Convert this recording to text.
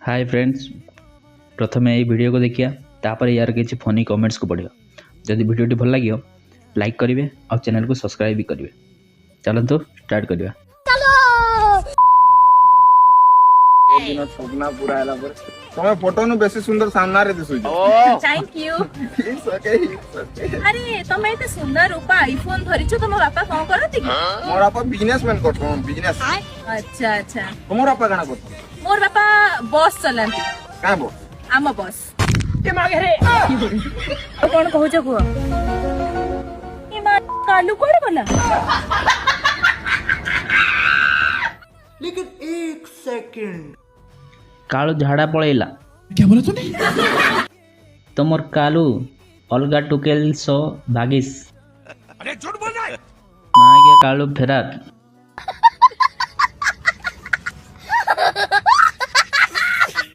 Hi friends, प्रथमे ये video को देखिए तापर यार किसी फनी कमेंट्स को पढ़िया। जदि वीडियो भल लगे लाइक करेंगे और चैनल को सब्सक्राइब भी करेंगे। चलते स्टार्ट करिया। स्वप्न पूरा हैला पर तमे फोटो नु बेसी सुंदर सामना रे दिसु थैंक यू। It's okay. अरे तमे एते सुंदर रूपा आईफोन धरिছো तुम बापा कोन करती कि मोर आपा बिजनेसमैन करतो बिजनेस। अच्छा अच्छा। मोर आपा काना करतो? मोर बापा बस चलांती। का बो? आम बस के मागे रे कोन कहूछ को ए मा कालू कोड बोला। लेकिन एक सेकंड कालू झाड़ा पड़ेला। क्या बोला तूने? तो मोर कालू अलगा टुकेल सो भागिस। अरे झूठ बोल रहा है। मागे कालू फेरार।